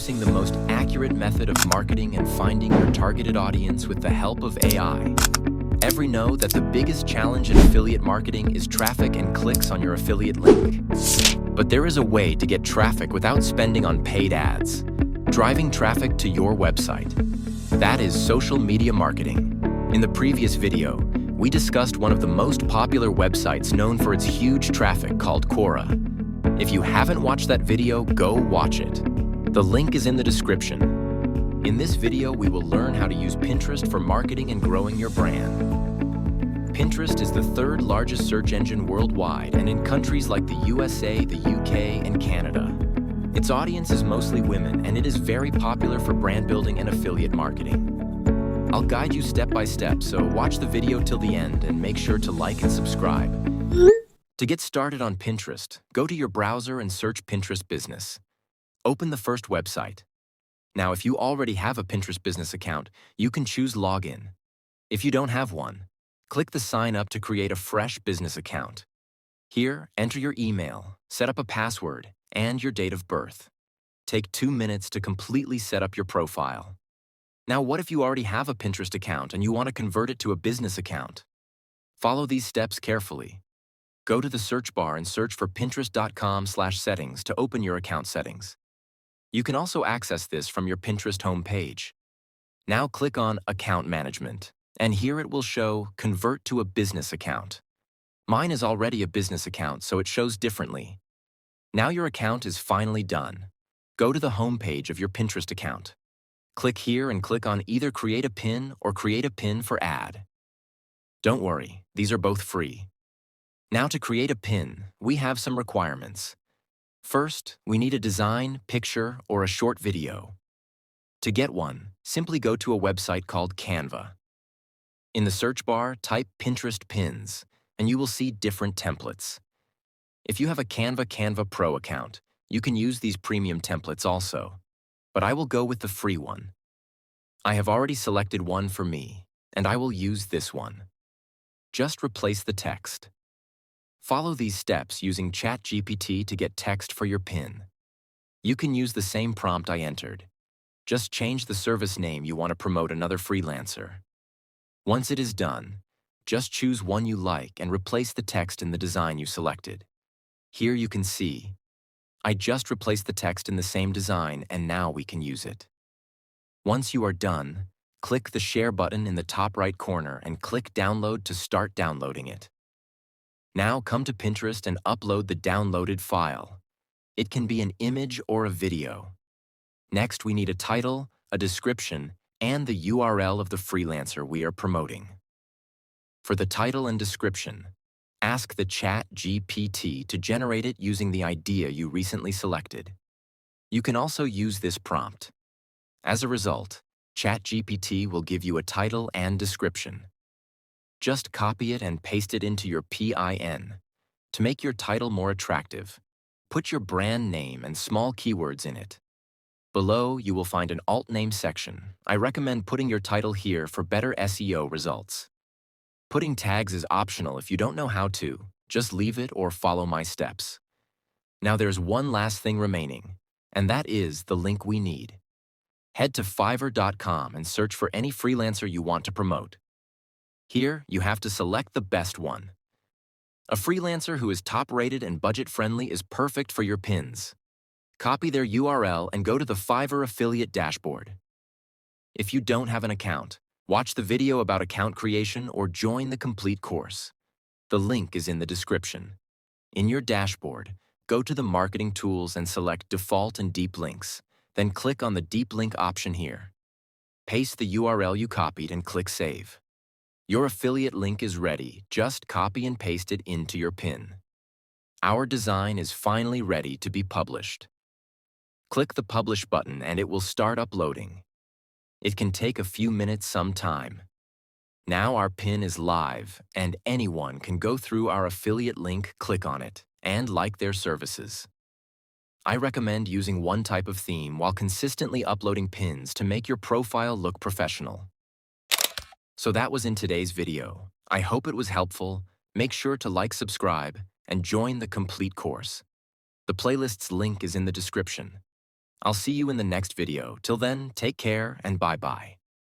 introducing the most accurate method of marketing and finding your targeted audience with the help of AI. Everyone knows that the biggest challenge in affiliate marketing is traffic and clicks on your affiliate link. But there is a way to get traffic without spending on paid ads. Driving traffic to your website. That is social media marketing. In the previous video, we discussed one of the most popular websites known for its huge traffic called Quora. If you haven't watched that video, go watch it. The link is in the description. In this video, we will learn how to use Pinterest for marketing and growing your brand. Pinterest is the third largest search engine worldwide and in countries like the USA, the UK, and Canada. Its audience is mostly women, and it is very popular for brand building and affiliate marketing. I'll guide you step by step, so watch the video till the end and make sure to like and subscribe. To get started on Pinterest, go to your browser and search Pinterest Business. Open the first website. Now, if you already have a Pinterest business account, you can choose Login. If you don't have one, click the Sign Up to create a fresh business account. Here, enter your email, set up a password, and your date of birth. Take 2 minutes to completely set up your profile. Now, what if you already have a Pinterest account and you want to convert it to a business account? Follow these steps carefully. Go to the search bar and search for pinterest.com/settings to open your account settings. You can also access this from your Pinterest homepage. Now click on Account Management, and here it will show Convert to a Business Account. Mine is already a business account, so it shows differently. Now your account is finally done. Go to the homepage of your Pinterest account. Click here and click on either Create a Pin or Create a Pin for Ad. Don't worry, these are both free. Now to create a pin, we have some requirements. First, we need a design, picture, or a short video. To get one, simply go to a website called Canva. In the search bar, type Pinterest pins, and you will see different templates. If you have a Canva Pro account, you can use these premium templates also, but I will go with the free one. I have already selected one for me, and I will use this one. Just replace the text. Follow these steps using ChatGPT to get text for your pin. You can use the same prompt I entered. Just change the service name you want to promote another freelancer. Once it is done, just choose one you like and replace the text in the design you selected. Here you can see, I just replaced the text in the same design and now we can use it. Once you are done, click the Share button in the top right corner and click Download to start downloading it. Now come to Pinterest and upload the downloaded file. It can be an image or a video. Next, we need a title, a description, and the URL of the freelancer we are promoting. For the title and description, ask the ChatGPT to generate it using the idea you recently selected. You can also use this prompt. As a result, ChatGPT will give you a title and description. Just copy it and paste it into your PIN. To make your title more attractive, put your brand name and small keywords in it. Below, you will find an alt name section. I recommend putting your title here for better SEO results. Putting tags is optional if you don't know how to. Just leave it or follow my steps. Now there's one last thing remaining, and that is the link we need. Head to Fiverr.com and search for any freelancer you want to promote. Here, you have to select the best one. A freelancer who is top-rated and budget-friendly is perfect for your pins. Copy their URL and go to the Fiverr affiliate dashboard. If you don't have an account, watch the video about account creation or join the complete course. The link is in the description. In your dashboard, go to the marketing tools and select Default and Deep Links. Then click on the Deep Link option here. Paste the URL you copied and click Save. Your affiliate link is ready. Just copy and paste it into your pin. Our design is finally ready to be published. Click the Publish button and it will start uploading. It can take a few minutes sometime. Now our pin is live and anyone can go through our affiliate link, click on it, and like their services. I recommend using one type of theme while consistently uploading pins to make your profile look professional. So that was in today's video. I hope it was helpful. Make sure to like, subscribe, and join the complete course. The playlist's link is in the description. I'll see you in the next video. Till then, take care and bye-bye.